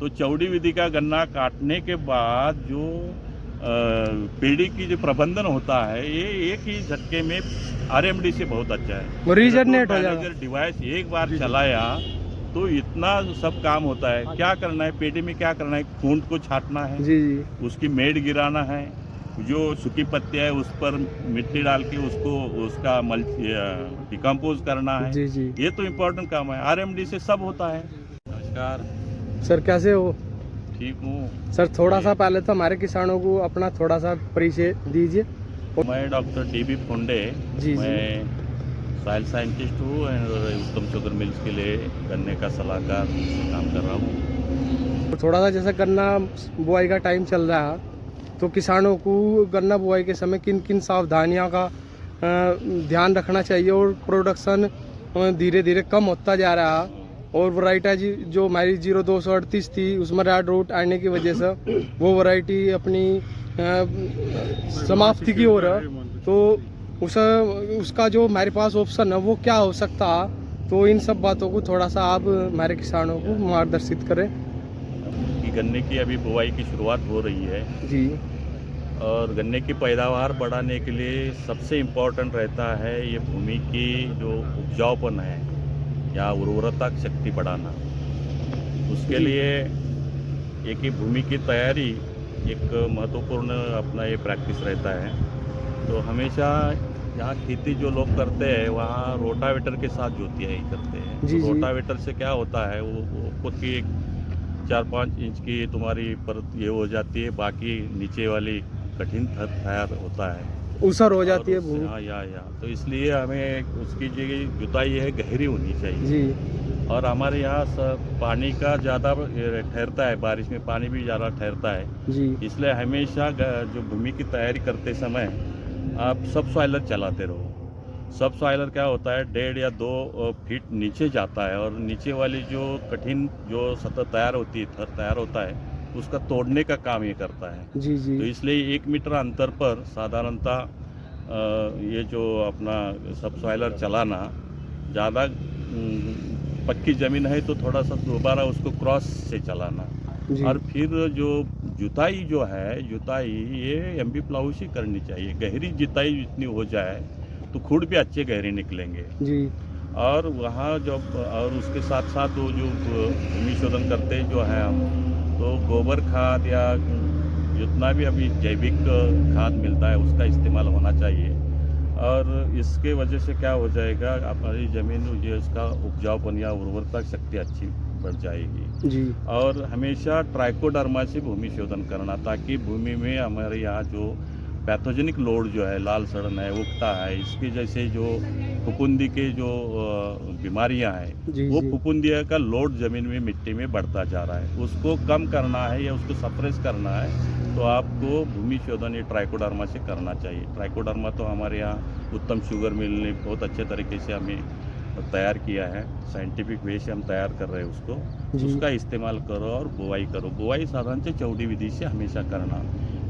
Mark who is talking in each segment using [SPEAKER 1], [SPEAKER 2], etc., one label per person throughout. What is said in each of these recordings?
[SPEAKER 1] तो चौड़ी विधि का गन्ना काटने के बाद जो पेड़ी की जो प्रबंधन होता है ये एक ही झटके में आरएमडी से बहुत अच्छा है।
[SPEAKER 2] रीजनरेट हो जाएगा।
[SPEAKER 1] डिवाइस एक बार
[SPEAKER 2] जी, जी।
[SPEAKER 1] चलाया तो इतना सब काम होता है। क्या करना है पेड़ी में, क्या करना है, खूंट को छाटना है,
[SPEAKER 2] जी, जी।
[SPEAKER 1] उसकी मेड़ गिराना है, जो सूखी पत्तियाँ है उस पर मिट्टी डाल के उसको उसका डिकम्पोज करना है।
[SPEAKER 2] जी, जी।
[SPEAKER 1] ये तो इम्पोर्टेंट काम है, आरएमडी से सब होता है। नमस्कार,
[SPEAKER 2] सर कैसे हो?
[SPEAKER 1] ठीक हूँ।
[SPEAKER 2] सर थोड़ा सा पहले तो हमारे किसानों को अपना थोड़ा सा परिचय दीजिए।
[SPEAKER 1] मैं डॉक्टर डी.बी. फुंडे,
[SPEAKER 2] जी, जी।
[SPEAKER 1] मैं सॉइल साइंटिस्ट हूँ और उत्तम शुगर मिल्स के लिए गन्ने का सलाहकार काम कर रहा हूँ।
[SPEAKER 2] तो थोड़ा सा जैसे गन्ना बुआई का टाइम चल रहा है तो किसानों को गन्ना बुआई के समय किन किन सावधानियों का ध्यान रखना चाहिए और प्रोडक्शन धीरे धीरे कम होता जा रहा है और वैरायटी जो हमारी 0238 थी उसमें रेड रूट आने की वजह से वो वैरायटी अपनी समाप्ति की ओर है। तो उसका जो हमारे पास ऑप्शन है वो क्या हो सकता है? तो इन सब बातों को थोड़ा सा आप हमारे किसानों को मार्गदर्शित करें।
[SPEAKER 1] कि गन्ने की अभी बुआई की शुरुआत हो रही है
[SPEAKER 2] जी,
[SPEAKER 1] और गन्ने की पैदावार बढ़ाने के लिए सबसे इम्पोर्टेंट रहता है ये भूमि की जो उपजाऊपन है या उर्वरता शक्ति बढ़ाना। उसके
[SPEAKER 2] जी।
[SPEAKER 1] लिए एक ही भूमि की तैयारी एक महत्वपूर्ण अपना ये प्रैक्टिस रहता है। तो हमेशा यहाँ खेती जो लोग करते हैं वहाँ रोटावेटर के साथ जोतियाई करते हैं।
[SPEAKER 2] जी,
[SPEAKER 1] तो
[SPEAKER 2] जी।
[SPEAKER 1] रोटावेटर से क्या होता है वो खुद की 4-5 इंच की तुम्हारी परत ये हो जाती है, बाकी नीचे वाली कठिन तैयार होता है
[SPEAKER 2] ऊसर हो
[SPEAKER 1] और
[SPEAKER 2] जाती है
[SPEAKER 1] उससे
[SPEAKER 2] भूमि।
[SPEAKER 1] हाँ या तो इसलिए हमें उसकी जो जुताई है गहरी होनी चाहिए।
[SPEAKER 2] जी,
[SPEAKER 1] और हमारे यहाँ पानी का ज़्यादा ठहरता है, बारिश में पानी भी ज़्यादा ठहरता है,
[SPEAKER 2] जी।
[SPEAKER 1] इसलिए हमेशा जो भूमि की तैयारी करते समय आप सब सॉइलर चलाते रहो। सब सॉइलर क्या होता है 1.5 या 2 फीट नीचे जाता है और नीचे वाली जो कठिन जो सतह तैयार होती है, थर तैयार होता है, उसका तोड़ने का काम ये करता है।
[SPEAKER 2] जी, जी।
[SPEAKER 1] तो इसलिए 1 मीटर अंतर पर साधारणतः ये जो अपना सब सॉइलर चलाना ज़्यादा पक्की ज़मीन है तो थोड़ा सा दोबारा उसको क्रॉस से चलाना।
[SPEAKER 2] जी,
[SPEAKER 1] और फिर जो जुताई जो है जुताई ये एमबी प्लाऊ से करनी चाहिए। गहरी जुताई जितनी हो जाए तो खुड भी अच्छे गहरे निकलेंगे।
[SPEAKER 2] जी।
[SPEAKER 1] और वहाँ जब और उसके साथ साथ वो जो भूमि शोधन करते जो हैं हम, तो गोबर खाद या जितना भी अभी जैविक खाद मिलता है उसका इस्तेमाल होना चाहिए। और इसके वजह से क्या हो जाएगा हमारी ज़मीन जो इसका उपजाऊपन या उर्वरता शक्ति अच्छी बढ़ जाएगी।
[SPEAKER 2] जी,
[SPEAKER 1] और हमेशा ट्राइकोडर्मा से भूमि शोधन करना ताकि भूमि में हमारे यहाँ जो पैथोजेनिक लोड जो है लाल सड़न है, उगता है, इसके जैसे जो फफूंदी के जो बीमारियां हैं
[SPEAKER 2] जी,
[SPEAKER 1] वो
[SPEAKER 2] जी।
[SPEAKER 1] फफूंदिया का लोड ज़मीन में मिट्टी में बढ़ता जा रहा है, उसको कम करना है या उसको सप्रेस करना है तो आपको भूमि शोधन ये ट्राइकोडर्मा से करना चाहिए। ट्राइकोडर्मा तो हमारे यहाँ उत्तम शुगर मिल ने बहुत अच्छे तरीके से हमें तैयार किया है, साइंटिफिक वे से हम तैयार कर रहे हैं उसको।
[SPEAKER 2] जी।
[SPEAKER 1] उसका इस्तेमाल करो और बुआई करो। बुआई साधारणतः चौड़ी विधि से हमेशा करना,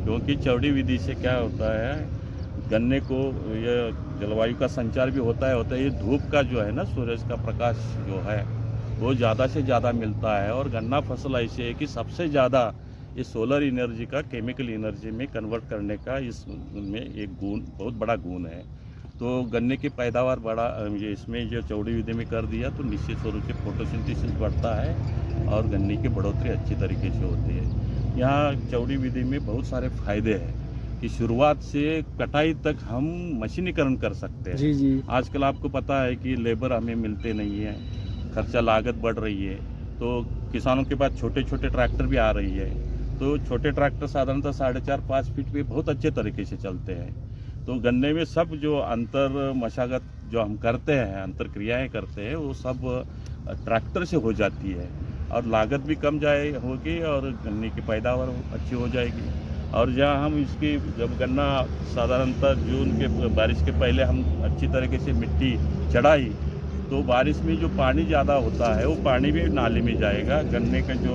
[SPEAKER 1] क्योंकि चौड़ी विधि से क्या होता है गन्ने को ये जलवायु का संचार भी होता है ये धूप का जो है ना सूरज का प्रकाश जो है वो ज़्यादा से ज़्यादा मिलता है। और गन्ना फसल ऐसी है कि सबसे ज़्यादा ये सोलर एनर्जी का केमिकल एनर्जी में कन्वर्ट करने का इसमें एक गुण बहुत बड़ा गुण है। तो गन्ने की पैदावार बड़ा ये इसमें जो चौड़ी विधि में कर दिया तो निश्चित स्वरूप से फोटोसिंथेसिस बढ़ता है और गन्ने की बढ़ोतरी अच्छी तरीके से होती है। यहाँ चौड़ी विधि में बहुत सारे फायदे हैं कि शुरुआत से कटाई तक हम मशीनीकरण कर सकते हैं।
[SPEAKER 2] जी, जी।
[SPEAKER 1] आजकल आपको पता है कि लेबर हमें मिलते नहीं है, खर्चा लागत बढ़ रही है, तो किसानों के पास छोटे छोटे ट्रैक्टर भी आ रही है। तो छोटे ट्रैक्टर साधारणतः 4.5-5 फीट पे बहुत अच्छे तरीके से चलते हैं। तो गन्ने में सब जो अंतर मशागत जो हम करते हैं, अंतर क्रियाएँ करते हैं, वो सब ट्रैक्टर से हो जाती है और लागत भी कम होगी और गन्ने की पैदावार अच्छी हो जाएगी। और जहाँ हम इसकी जब गन्ना साधारणतः जून के बारिश के पहले हम अच्छी तरीके से मिट्टी चढ़ाई तो बारिश में जो पानी ज़्यादा होता है वो पानी भी नाली में जाएगा, गन्ने का जो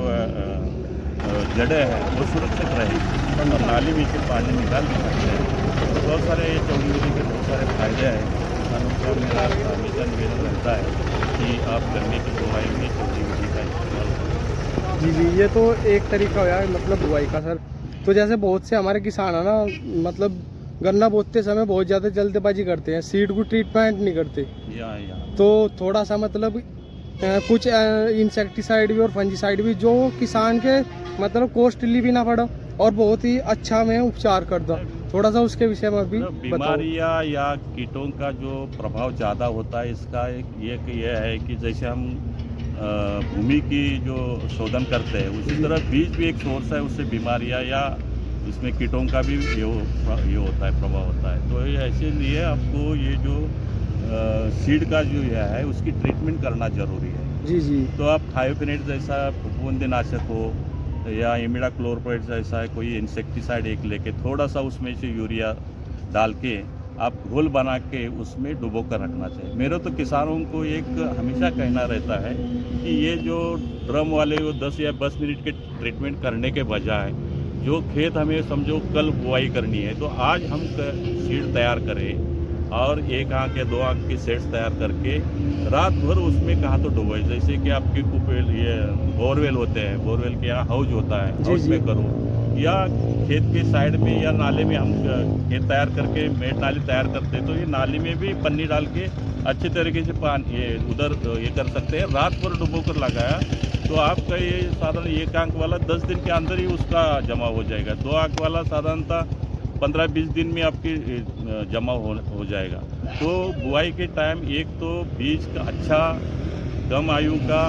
[SPEAKER 1] जड़ें हैं वो सुरक्षित रहेगी और नाली में से पानी निकाल भी सकते हैं। तो बहुत सारे चौड़ी विधि के बहुत सारे फायदे हैं। किसानों का मेरा हमेशा निवेदन रहता है कि आप गन्ने की बुवाई में चौड़ी विधि का इस्तेमाल करें।
[SPEAKER 2] जी जी, ये तो एक तरीका हुआ है मतलब बुआई का सर। तो जैसे बहुत से हमारे किसान है ना, मतलब गन्ना बोते समय बहुत ज़्यादा जल्दबाजी करते हैं, सीड को ट्रीटमेंट नहीं करते।
[SPEAKER 1] या
[SPEAKER 2] तो थोड़ा सा मतलब कुछ इंसेक्टिसाइड भी और फंजीसाइड भी जो किसान के मतलब कॉस्टली भी ना पड़ा और बहुत ही अच्छा में उपचार कर दो, थोड़ा सा उसके विषय में भी बताओ।
[SPEAKER 1] बीमारियां या कीटों का जो प्रभाव ज़्यादा होता है, इसका एक ये है कि जैसे हम भूमि की जो शोधन करते हैं, उसी
[SPEAKER 2] जी।
[SPEAKER 1] तरह बीज भी एक सोर्स है, उससे बीमारियां या इसमें कीटों का भी ये होता है, प्रभाव होता है। तो ये ऐसे लिए आपको ये जो सीड का जो ये है उसकी ट्रीटमेंट करना ज़रूरी है।
[SPEAKER 2] जी जी।
[SPEAKER 1] तो आप थायोफिनेट जैसा फफूंदीनाशक हो या इमिडाक्लोरप्रिड जैसा कोई इंसेक्टिसाइड एक लेके थोड़ा सा उसमें से यूरिया डाल के आप घोल बना के उसमें डुबो कर रखना चाहिए। मेरे तो किसानों को एक हमेशा कहना रहता है कि ये जो ड्रम वाले वो 10 या 20 मिनट के ट्रीटमेंट करने के बजाय जो खेत हमें समझो कल बुआई करनी है, तो आज हम सीड तैयार करें और 1 आंख या 2 आंख की सेट्स तैयार करके रात भर उसमें कहाँ तो डुबोए। जैसे कि आपके कुपेल ये बोरवेल होते हैं, बोरवेल के यहाँ हाउज होता है,
[SPEAKER 2] जी
[SPEAKER 1] हाउस
[SPEAKER 2] जी।
[SPEAKER 1] में करो या खेत के साइड में या नाले में हम खेत तैयार करके मेड़ नाली तैयार करते हैं, तो ये नाली में भी पन्नी डाल के अच्छे तरीके से पानी ये उधर ये कर सकते हैं। रात भर डुबो कर लगाया तो आपका ये साधारण 1 आंख वाला 10 दिन के अंदर ही उसका जमा हो जाएगा। 2 आंख वाला साधारणतः 15-20 दिन में आपकी जमा हो जाएगा। तो बुआई के टाइम एक तो बीज का अच्छा कम आयु का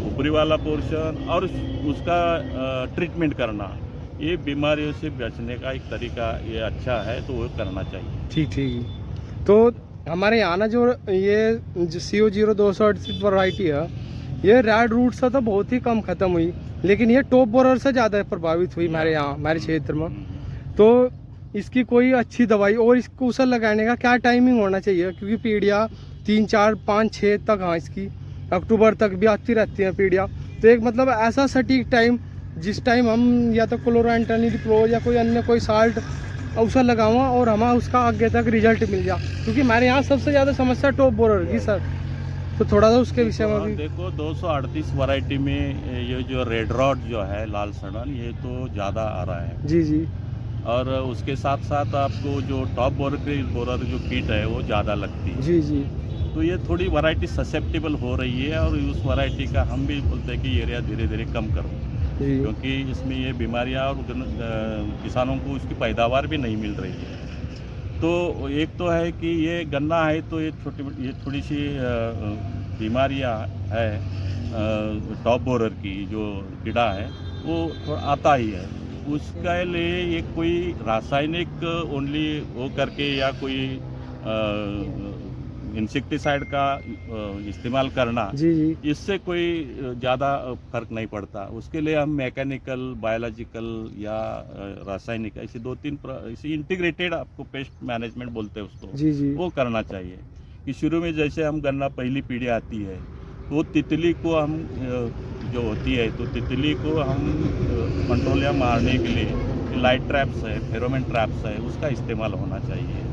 [SPEAKER 1] ऊपरी वाला पोर्शन और उसका ट्रीटमेंट करना, ये बीमारियों से बचने का एक तरीका ये अच्छा है, तो वो करना चाहिए।
[SPEAKER 2] ठीक ठीक। तो हमारे यहाँ ना जो ये जो CO0268 वैरायटी है, ये रेड रूट से तो बहुत ही कम ख़त्म हुई, लेकिन ये टॉप बोरर से ज़्यादा प्रभावित हुई हमारे यहाँ, हमारे क्षेत्र में। तो इसकी कोई अच्छी दवाई और इसको उसे लगाने का क्या टाइमिंग होना चाहिए, क्योंकि पीढ़ियाँ 3, 4, 5, 6 तक हाँ इसकी अक्टूबर तक भी आती रहती हैं पीढ़ियाँ। तो एक मतलब ऐसा सटीक टाइम जिस टाइम हम या तो क्लोरांटनिप्रो या कोई अन्य कोई साल्ट उसे लगावा और हमें उसका आगे तक रिजल्ट मिल जाए, क्योंकि हमारे यहाँ सबसे ज़्यादा समस्या टॉप बोरर की सर। तो थोड़ा सा उसके विषय में भी
[SPEAKER 1] देखो 238 वैरायटी में ये जो रेड रॉड जो है लाल सड़न, ये तो ज़्यादा आ रहा है।
[SPEAKER 2] जी जी।
[SPEAKER 1] और उसके साथ साथ आपको जो टॉप बोरर जो कीट है वो ज़्यादा लगती है।
[SPEAKER 2] जी जी।
[SPEAKER 1] तो ये थोड़ी वैरायटी ससेप्टेबल हो रही है और उस वैरायटी का हम भी बोलते हैं कि एरिया धीरे धीरे कम करो,
[SPEAKER 2] जी
[SPEAKER 1] क्योंकि इसमें ये बीमारियां और किसानों को उसकी पैदावार भी नहीं मिल रही है। तो एक तो है कि ये गन्ना है तो ये थोड़ी सी बीमारियां है, टॉप बोरर की जो कीड़ा है वो थोड़ा आता ही है। उसके लिए ये कोई रासायनिक ओनली वो करके या कोई इंसेक्टिसाइड का इस्तेमाल करना,
[SPEAKER 2] जी जी।
[SPEAKER 1] इससे कोई ज़्यादा फर्क नहीं पड़ता। उसके लिए हम मैकेनिकल, बायोलॉजिकल या रासायनिक ऐसे 2-3 ऐसे इंटीग्रेटेड आपको पेस्ट मैनेजमेंट बोलते हैं उसको,
[SPEAKER 2] जी जी।
[SPEAKER 1] वो करना चाहिए। कि शुरू में जैसे हम गन्ना पहली पीढ़ी आती है तो तितली को हम जो होती है तो तितली को हम कंट्रोल या मारने के लिए लाइट ट्रैप्स है, फेरोमोन ट्रैप्स है, उसका इस्तेमाल होना चाहिए।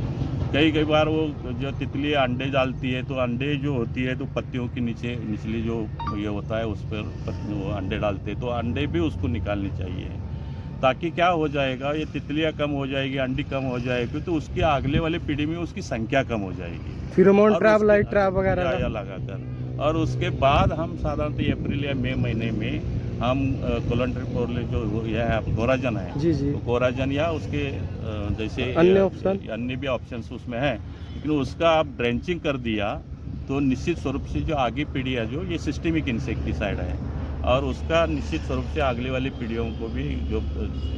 [SPEAKER 1] कई बार वो जो तितली अंडे डालती है तो अंडे जो होती है तो पत्तियों के नीचे निचली जो ये होता है उस पर वो अंडे डालते हैं, तो अंडे भी उसको निकालनी चाहिए, ताकि क्या हो जाएगा, ये तितलियाँ कम हो जाएगी, अंडी कम हो जाएगी, तो उसकी अगले वाली पीढ़ी में उसकी संख्या कम हो जाएगी।
[SPEAKER 2] फेरोमोन ट्रैप, लाइट ट्रैप वगैरह
[SPEAKER 1] या लगाकर और उसके बाद हम साधारणतः अप्रैल या मई महीने में हम कोलेंट्रिपोर जो यह है कोराजन है,
[SPEAKER 2] जी जी।
[SPEAKER 1] तो कोराजन या उसके जैसे अन्य भी ऑप्शंस उसमें है, लेकिन उसका आप ड्रेंचिंग कर दिया तो निश्चित स्वरूप से जो आगे पीढ़ी है जो ये सिस्टमिक इंसेक्टिसाइड है और उसका निश्चित स्वरूप से अगली वाली पीढ़ियों को भी जो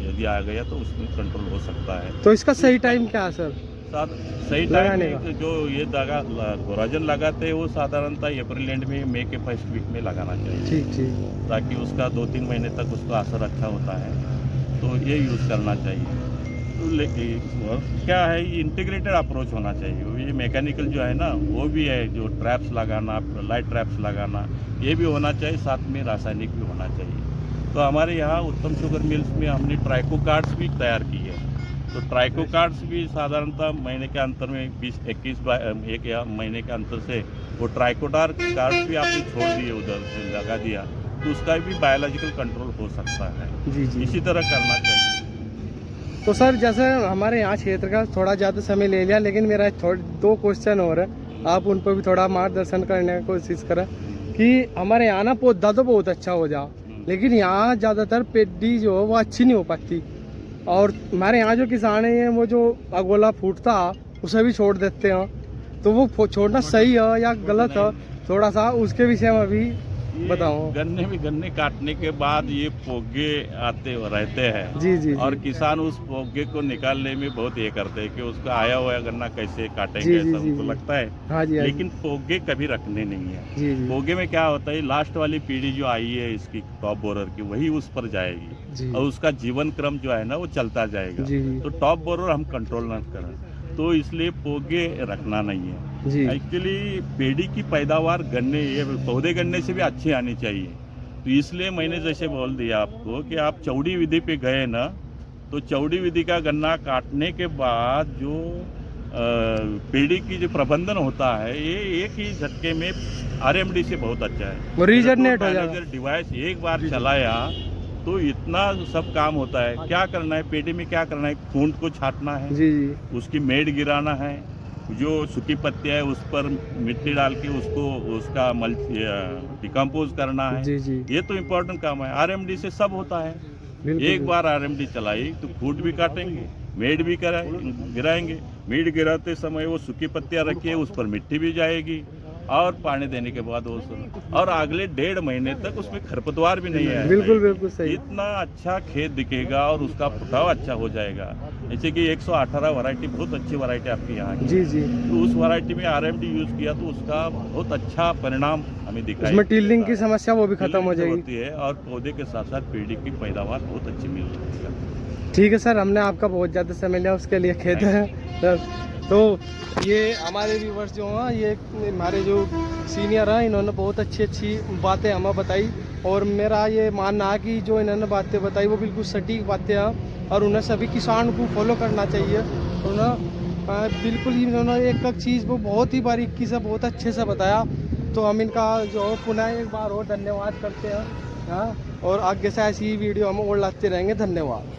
[SPEAKER 1] यदि आ गया तो उसमें कंट्रोल हो सकता है।
[SPEAKER 2] तो इसका सही टाइम क्या है सर?
[SPEAKER 1] सही टाइम में जो ये कोराजन लगाते हैं वो साधारणतः अप्रैल एंड में मई के फर्स्ट वीक में लगाना चाहिए।
[SPEAKER 2] ठीक ठीक।
[SPEAKER 1] ताकि उसका 2-3 महीने तक उसका असर अच्छा होता है, तो ये यूज़ करना चाहिए। तो लेकिन क्या है, ये इंटीग्रेटेड अप्रोच होना चाहिए। ये मैकेनिकल जो है ना वो भी है, जो ट्रैप्स लगाना, लाइट ट्रैप्स लगाना, ये भी होना चाहिए, साथ में रासायनिक भी होना चाहिए। तो हमारे यहाँ उत्तम शुगर मिल्स में हमने ट्राइको कार्ड्स भी तैयार की है। तो ट्राइको कार्ड्स भी साधारणतः महीने के अंतर में 20-21 एक या महीने के अंतर से वो ट्राइकोडार कार्ड्स भी आपने छोड़ दिए, उधर से लगा दिया तो उसका भी बायोलॉजिकल कंट्रोल हो सकता है।
[SPEAKER 2] जी जी।
[SPEAKER 1] इसी तरह करना चाहिए।
[SPEAKER 2] तो सर जैसे हमारे यहाँ क्षेत्र का थोड़ा ज़्यादा समय ले लिया, लेकिन मेरा दो क्वेश्चन और है, आप उन पर भी थोड़ा मार्गदर्शन करने की कोशिश करें कि हमारे यहाँ ना पौधा तो बहुत अच्छा हो जा, लेकिन यहाँ ज़्यादातर पेडी जो है वो अच्छी नहीं हो पाती, और हमारे यहाँ जो किसान हैं वो जो अगोला फूटता उसे भी छोड़ देते हैं, तो वो छोड़ना सही है या गलत है, थोड़ा सा उसके विषय में भी बताओ।
[SPEAKER 1] गन्ने काटने के बाद ये पोगे आते रहते हैं।
[SPEAKER 2] जी जी
[SPEAKER 1] और
[SPEAKER 2] जी।
[SPEAKER 1] किसान उस पोगे को निकालने में बहुत ये करते हैं कि उसका आया हुआ गन्ना कैसे काटेंगे,
[SPEAKER 2] जी, जी,
[SPEAKER 1] ऐसा
[SPEAKER 2] जी,
[SPEAKER 1] उनको
[SPEAKER 2] जी।
[SPEAKER 1] लगता है।
[SPEAKER 2] हाँ जी हाँ जी।
[SPEAKER 1] लेकिन पोगे कभी रखने नहीं है।
[SPEAKER 2] जी जी
[SPEAKER 1] पोगे में क्या होता है, लास्ट वाली पीढ़ी जो आई है इसकी टॉप बोरर की, वही उस पर जाएगी
[SPEAKER 2] जी
[SPEAKER 1] और उसका जीवन क्रम जो है ना वो चलता जाएगा।
[SPEAKER 2] जी जी
[SPEAKER 1] तो टॉप बोरर हम कंट्रोल ना करें, तो इसलिए पोगे रखना नहीं है।
[SPEAKER 2] जी
[SPEAKER 1] एक्चुअली पेड़ी की पैदावार गन्ने, ये पौधे गन्ने से भी अच्छी आनी चाहिए। तो इसलिए मैंने जैसे बोल दिया आपको कि आप चौड़ी विधि पे गए ना, तो चौड़ी विधि का गन्ना काटने के बाद जो पेड़ी की जो प्रबंधन होता है, ये एक ही झटके में आरएमडी से बहुत अच्छा है।
[SPEAKER 2] वो रीजनरेट हो जाएगा।
[SPEAKER 1] डिवाइस एक बार चलाया तो इतना सब काम होता है। क्या करना है पेड़ी में, क्या करना है, खूंट को छाटना है,
[SPEAKER 2] जी जी
[SPEAKER 1] उसकी मेड़ गिराना है, जो सूखी पत्तियां है उस पर मिट्टी डाल के उसको उसका डिकम्पोज करना है।
[SPEAKER 2] जी जी।
[SPEAKER 1] ये तो इम्पोर्टेंट काम है। आरएमडी से सब होता है।
[SPEAKER 2] बिल्कुल
[SPEAKER 1] एक बार आरएमडी चलाई तो खूंट भी काटेंगे, मेड़ भी गिराएंगे। मेड़ गिराते समय वो सूखी पत्तियां रखिए, उस पर मिट्टी भी जाएगी, और पानी देने के बाद वो और अगले 1.5 महीने तक उसमें खरपतवार भी नहीं है।
[SPEAKER 2] बिल्कुल बिल्कुल सही।
[SPEAKER 1] इतना अच्छा खेत दिखेगा और उसका फुटाव अच्छा हो जाएगा। जैसे कि 118 वैरायटी बहुत अच्छी वैरायटी आपकी यहाँ की,
[SPEAKER 2] जी जी।
[SPEAKER 1] तो उस वैरायटी में आरएमडी यूज किया तो उसका बहुत अच्छा परिणाम हमें दिखाई
[SPEAKER 2] उसमें टिल्लिंग की
[SPEAKER 1] देता है।
[SPEAKER 2] समस्या वो भी खत्म हो
[SPEAKER 1] टिल्लिंग
[SPEAKER 2] जाएगी।
[SPEAKER 1] होती है और पौधे के साथ साथ पेड़ी की पैदावार बहुत अच्छी मिल रही है।
[SPEAKER 2] ठीक है सर, हमने आपका बहुत ज़्यादा समय लिया, उसके लिए खेद है सर। तो ये हमारे व्यूवर्स जो हैं, ये हमारे जो सीनियर हैं, इन्होंने बहुत अच्छी अच्छी बातें हमें बताई, और मेरा ये मानना है कि जो इन्होंने बातें बताई वो बिल्कुल सटीक बातें हैं, और उन्हें सभी किसान को फॉलो करना चाहिए। उन्हें बिल्कुल ही इन्होंने एक एक चीज़ को बहुत ही बारीकी से बहुत अच्छे से बताया, तो हम इनका जो पुनः एक बार और धन्यवाद करते हैं। हाँ, और आगे से ऐसी वीडियो हम और लाते रहेंगे। धन्यवाद।